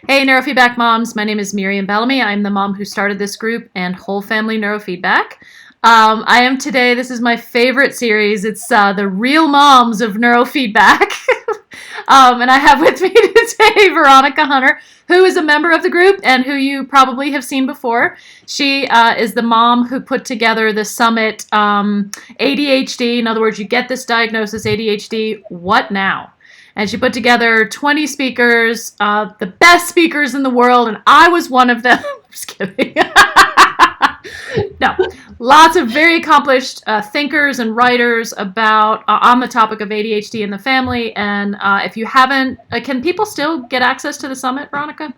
Hey, Neurofeedback moms. My name is Miriam Bellamy. I'm the mom who started this group and whole family Neurofeedback. I am today, this is my favorite series. It's the real moms of Neurofeedback. And I have with me today Veronica Hunter, who is a member of the group and who you probably have seen before. She is the mom who put together the summit ADHD. In other words, you get this diagnosis, ADHD, what now? And she put together 20 speakers, the best speakers in the world, and I was one of them. Just kidding. No, lots of very accomplished thinkers and writers about on the topic of ADHD in the family. And if you haven't, can people still get access to the summit, Veronica?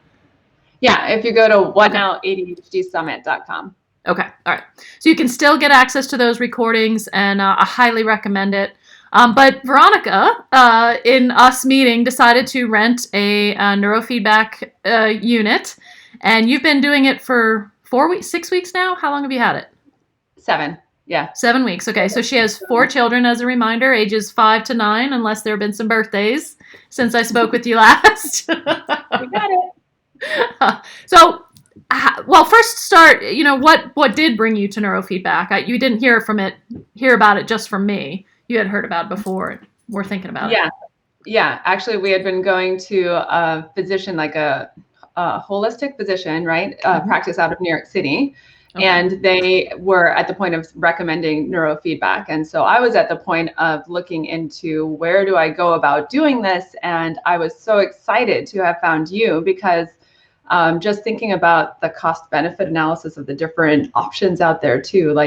Yeah, if you go to whatnowADHDsummit.com. Okay, all right. So you can still get access to those recordings, and I highly recommend it. But Veronica, in us meeting, decided to rent a neurofeedback unit, and you've been doing it for 4 weeks, 6 weeks now? How long have you had it? 7, yeah. 7 weeks, okay. So she has 4 children, as a reminder, ages 5 to 9, unless there have been some birthdays since I spoke with you last. You got it. So, well, first start, what did bring you to neurofeedback? You didn't hear about it just from me. You had heard about it before. We're thinking about it. Yeah. Actually, we had been going to a physician, like a holistic physician, right? Practice out of New York City. Okay. And they were at the point of recommending neurofeedback. And so I was at the point of looking into where do I go about doing this? And I was so excited to have found you because just thinking about the cost benefit analysis of the different options out there too,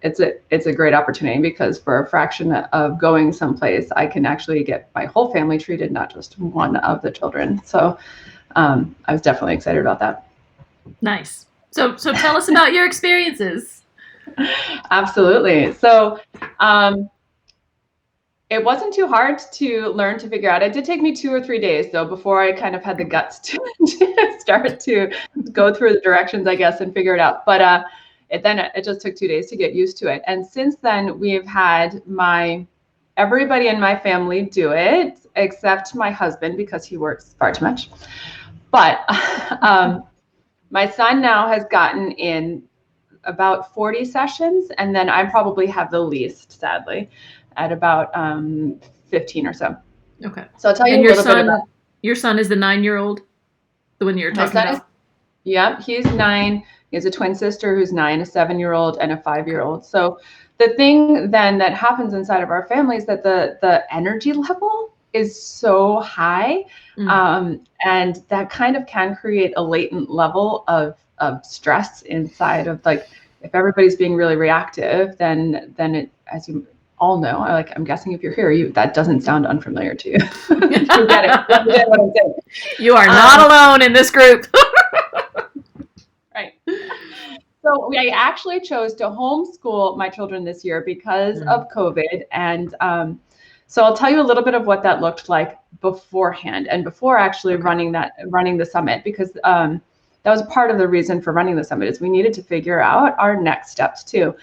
it's a great opportunity because for a fraction of going someplace, I can actually get my whole family treated, not just one of the children. So I was definitely excited about that. Nice. So tell us about your experiences. Absolutely. So it wasn't too hard to learn to figure out. It did take me 2 or 3 days though, before I kind of had the guts to start to go through the directions, I guess, and figure it out. But it just took 2 days to get used to it. And since then we've had everybody in my family do it, except my husband because he works far too much. But my son now has gotten in about 40 sessions, and then I probably have the least, sadly, at about 15 or so. Okay. So I'll tell you a little bit about. Your son is the 9-year-old, the one you're talking about? Yeah, he's 9. He has a twin sister who's 9, a 7-year-old, and a 5-year-old. So the thing then that happens inside of our family is that the energy level is so high, and that kind of can create a latent level of stress inside of, like, if everybody's being really reactive, then it, as you all know, I'm guessing if you're here, that doesn't sound unfamiliar to you. You get it. You understand what I'm saying. You are not alone in this group. Right. So I actually chose to homeschool my children this year because of COVID. And so I'll tell you a little bit of what that looked like beforehand and before actually running the summit, because that was part of the reason for running the summit is we needed to figure out our next steps too.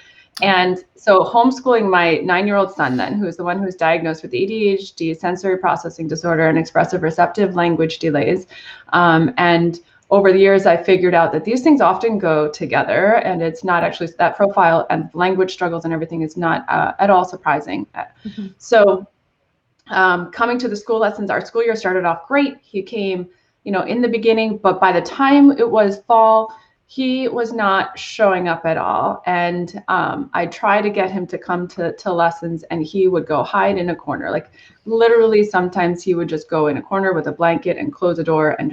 And so homeschooling my 9-year-old son then, who is the one who's diagnosed with ADHD, sensory processing disorder, and expressive receptive language delays. And over the years, I figured out that these things often go together, and it's not actually that profile and language struggles and everything is not at all surprising. Mm-hmm. So coming to the school lessons, our school year started off great. He came, in the beginning, but by the time it was fall, he was not showing up at all. And I tried to get him to come to lessons, and he would go hide in a corner. Like literally, sometimes he would just go in a corner with a blanket and close the door and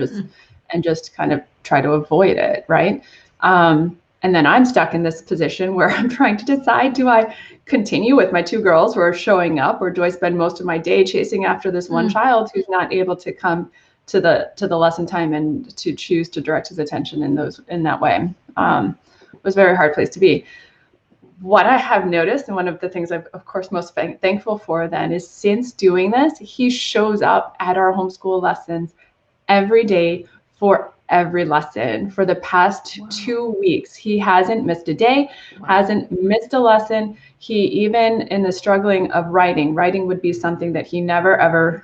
just kind of try to avoid it, right? And then I'm stuck in this position where I'm trying to decide, do I continue with my 2 girls who are showing up, or do I spend most of my day chasing after this one child who's not able to come to the lesson time and to choose to direct his attention in that way? It was a very hard place to be. What I have noticed, and one of the things I'm of course most thankful for then, is since doing this, he shows up at our homeschool lessons every day for every lesson. For the past 2 weeks, he hasn't missed a day, hasn't missed a lesson. He, even in the struggling of writing would be something that he never ever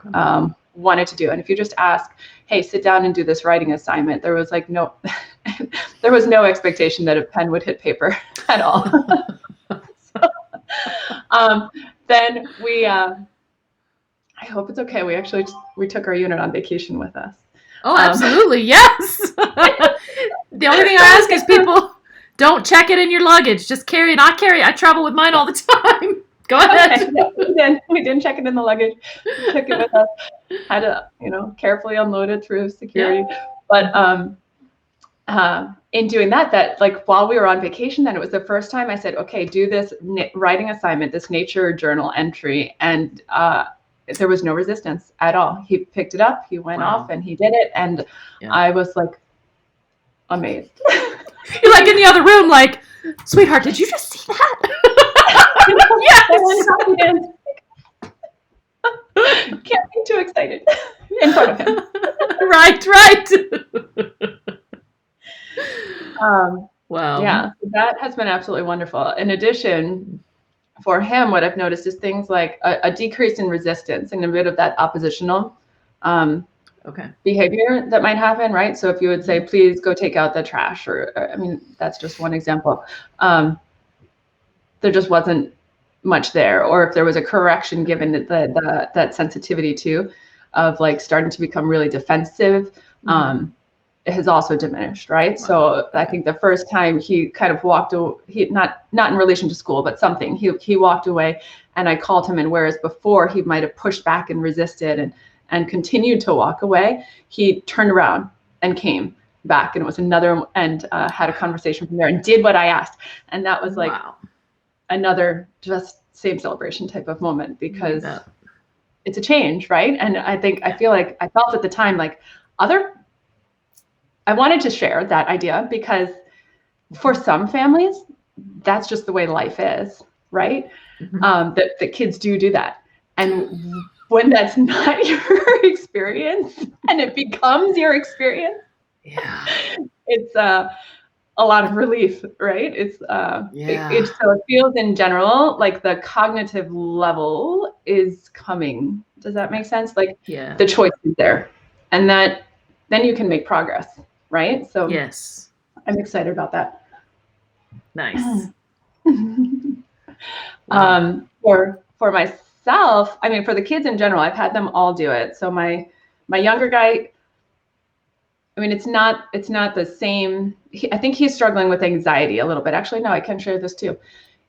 wanted to do. And if you just ask, hey, sit down and do this writing assignment, there was like no, there was no expectation that a pen would hit paper at all. Then I hope it's okay. We took our unit on vacation with us. Oh, absolutely. Yes. The only thing I ask is people don't check it in your luggage. Just carry it. I travel with mine all the time. Go ahead. Okay, yeah, we didn't check it in the luggage. We took it with us. Had to, carefully unload it through security. Yeah. But in doing that like while we were on vacation, then it was the first time I said, okay, do this writing assignment, this nature journal entry, and there was no resistance at all. He picked it up, he went off, and he did it, and I was like amazed. You're like in the other room, like, sweetheart, did you just see that? Yes. Can't be too excited in front of him. Right. Wow. Yeah, that has been absolutely wonderful. In addition, for him, what I've noticed is things like a decrease in resistance and a bit of that oppositional behavior that might happen, right? So if you would say, please go take out the trash, or I mean, that's just one example. There just wasn't much there. Or if there was a correction given that sensitivity too, of like starting to become really defensive, it has also diminished, right? Wow. So I think the first time he kind of walked away, not in relation to school, but something, he walked away, and I called him, and whereas before he might have pushed back and resisted and continued to walk away, he turned around and came back, and it was another, and had a conversation from there and did what I asked. And that was like another just same celebration type of moment, because it's a change, right? And I feel like I felt at the time like I wanted to share that idea, because for some families, that's just the way life is, right? That kids do that. And when that's not your experience and it becomes your experience, it's a lot of relief, right? It's so it feels in general like the cognitive level is coming. Does that make sense? Like the choice is there, and that then you can make progress, right? So yes, I'm excited about that. Nice. For myself, I mean, for the kids in general, I've had them all do it. So my younger guy, I mean, it's not the same. I think he's struggling with anxiety a little bit. Actually, no, I can share this too.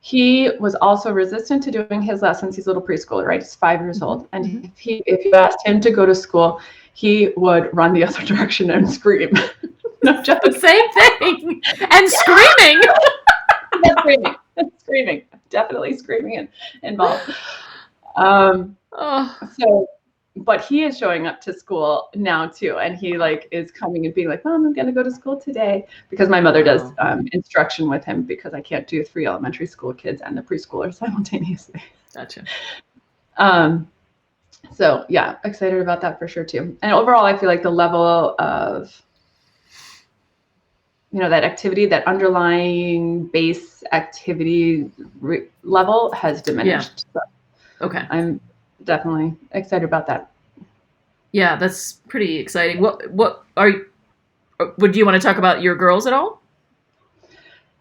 He was also resistant to doing his lessons. He's a little preschooler, right? He's 5 years old. And if you asked him to go to school, he would run the other direction and scream. No joke. Same thing. And screaming. Screaming. Definitely screaming involved. But he is showing up to school now too, and he like is coming and being like, Mom, I'm gonna go to school today, because my mother does instruction with him, because I can't do 3 elementary school kids and the preschooler simultaneously. Gotcha. So yeah, excited about that for sure too. And overall, I feel like the level of that activity, that underlying base activity level has diminished. Yeah. So okay. I'm definitely excited about that. Yeah, that's pretty exciting. What would you want to talk about your girls at all?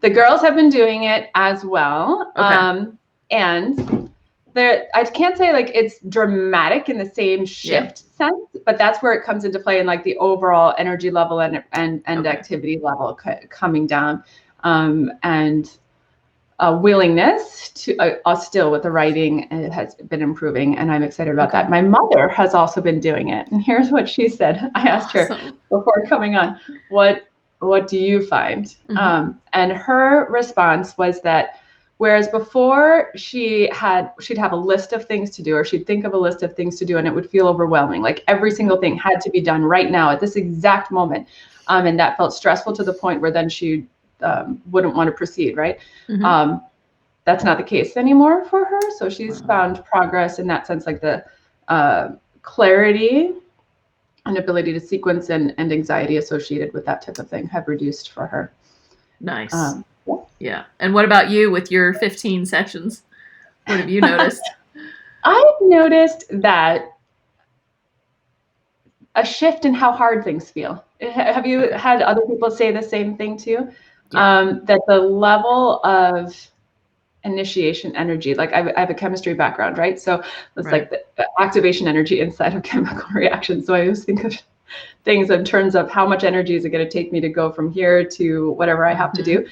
The girls have been doing it as well. Okay. And I can't say like it's dramatic in the same shift sense, but that's where it comes into play in like the overall energy level and activity level coming down, and willingness to still with the writing, and it has been improving, and I'm excited about that. My mother has also been doing it, and here's what she said. I asked her before coming on, what do you find? And her response was that whereas before she'd have a list of things to do, or she'd think of a list of things to do, and it would feel overwhelming, like every single thing had to be done right now at this exact moment, and that felt stressful to the point where then she wouldn't want to proceed, right? That's not the case anymore for her. So she's found progress in that sense, like the clarity and ability to sequence and anxiety associated with that type of thing have reduced for her. Nice. Yeah. And what about you with your 15 sessions? What have you noticed? I've noticed that a shift in how hard things feel. Have you had other people say the same thing too? Yeah. That the level of initiation energy, like I have a chemistry background, right? So it's like the activation energy inside of chemical reactions. So I always think of things in terms of how much energy is it going to take me to go from here to whatever I have to do.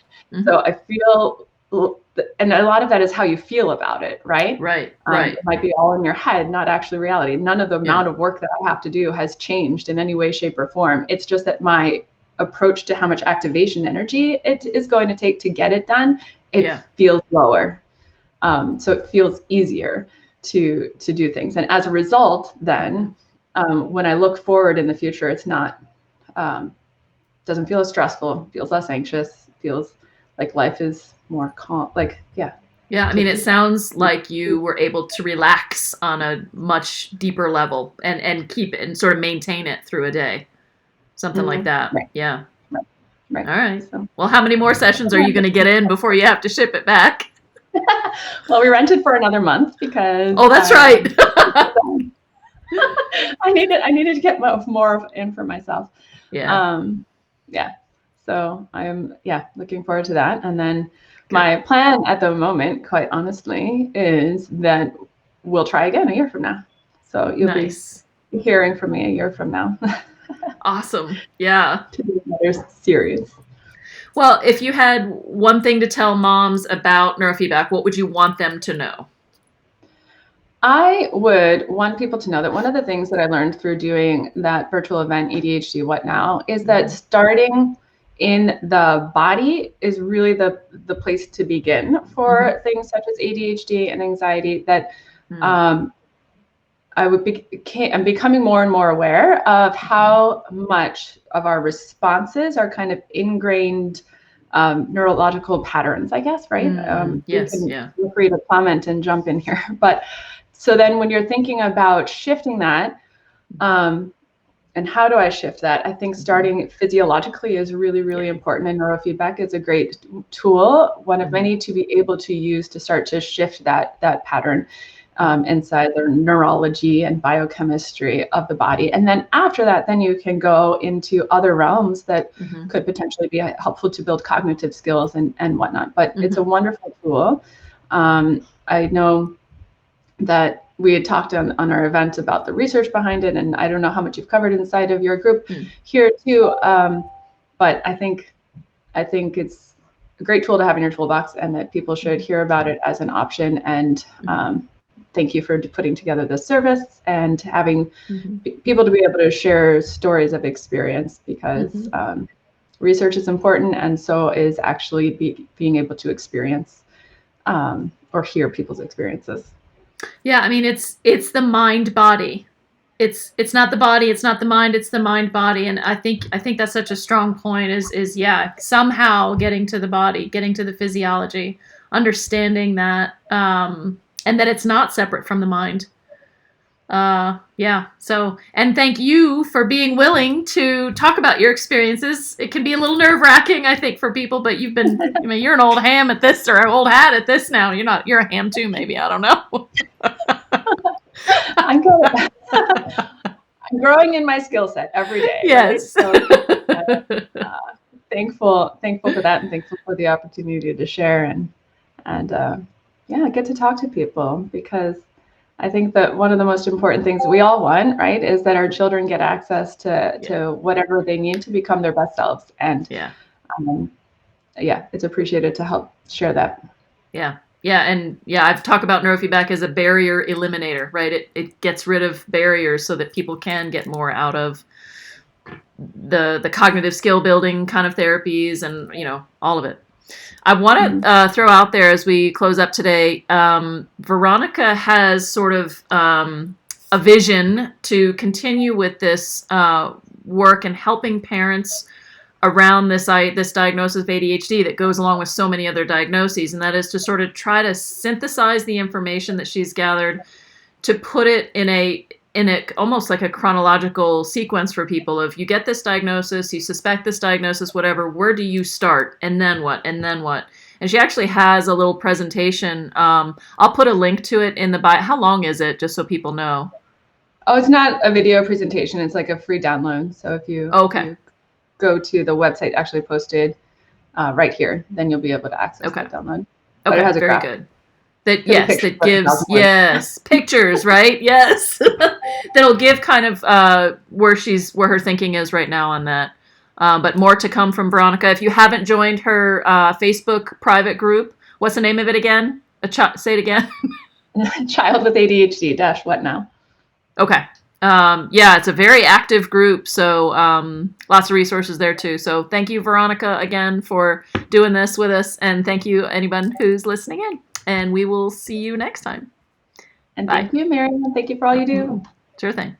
So I feel, and a lot of that is how you feel about it, right? Right. It might be all in your head, not actually reality. None of the amount of work that I have to do has changed in any way, shape, or form. It's just that my approach to how much activation energy it is going to take to get it done, it feels lower. So it feels easier to do things. And as a result, then when I look forward in the future, it's not, doesn't feel as stressful, feels less anxious, feels like life is more calm. Like, yeah. Yeah, I mean, it sounds like you were able to relax on a much deeper level and keep it and sort of maintain it through a day. Something like that. Right. Yeah. Right. All right. So, well, how many more sessions are you going to get in before you have to ship it back? Well, we rented for another month because. Oh, that's right. I needed to get more in for myself. Yeah. So I'm looking forward to that. And then my plan at the moment, quite honestly, is that we'll try again a year from now. So you'll be hearing from me a year from now. Awesome. Yeah. To do another series. Well, if you had one thing to tell moms about neurofeedback, what would you want them to know? I would want people to know that one of the things that I learned through doing that virtual event, ADHD What Now, is that starting in the body is really the place to begin for things such as ADHD and anxiety. That I'm becoming more and more aware of how much of our responses are kind of ingrained neurological patterns, I guess, right? Feel free to comment and jump in here. But so then when you're thinking about shifting that, and how do I shift that? I think starting physiologically is really, really important, and neurofeedback is a great tool, one of many to be able to use to start to shift that pattern inside the neurology and biochemistry of the body. And then after that, then you can go into other realms that could potentially be helpful to build cognitive skills and whatnot. But it's a wonderful tool. I know that we had talked on our event about the research behind it, and I don't know how much you've covered inside of your group here too, but I think it's a great tool to have in your toolbox, and that people should hear about it as an option. And thank you for putting together this service and having people to be able to share stories of experience, because research is important, and so is actually being able to experience or hear people's experiences. Yeah, I mean, it's the mind body. It's not the body, it's not the mind, it's the mind body. And I think that's such a strong point is somehow getting to the body, getting to the physiology, understanding that, and that it's not separate from the mind. So, and thank you for being willing to talk about your experiences. It can be a little nerve-wracking, I think, for people, but you've been, I mean, you're an old ham at this, or an old hat at this now. You're a ham too, maybe. I don't know. I'm good. I'm growing in my skill set every day. Yes. Right? So, thankful for that, and thankful for the opportunity to share and get to talk to people, because I think that one of the most important things we all want, right, is that our children get access to whatever they need to become their best selves. And it's appreciated to help share that. I've talked about neurofeedback as a barrier eliminator, right? It gets rid of barriers so that people can get more out of the cognitive skill building kind of therapies, and all of it. I want to throw out there as we close up today, Veronica has sort of a vision to continue with this work and helping parents around this diagnosis of ADHD that goes along with so many other diagnoses, and that is to sort of try to synthesize the information that she's gathered, to put it in a almost like a chronological sequence for people of, you get this diagnosis, you suspect this diagnosis, whatever, where do you start? And then what? And then what? And she actually has a little presentation. I'll put a link to it in the bio. How long is it, just so people know? Oh, it's not a video presentation. It's like a free download. So if you, you go to the website actually posted right here, then you'll be able to access the download. But it has a very graphic. good. That that gives pictures, right? Yes, that'll give kind of where her thinking is right now on that. But more to come from Veronica. If you haven't joined her Facebook private group, what's the name of it again? Say it again. Child with ADHD dash what now? Okay. Yeah, it's a very active group, so lots of resources there too. So thank you, Veronica, again for doing this with us, and thank you anyone who's listening in. And we will see you next time. And thank you, Miriam. Thank you for all you do. Sure thing.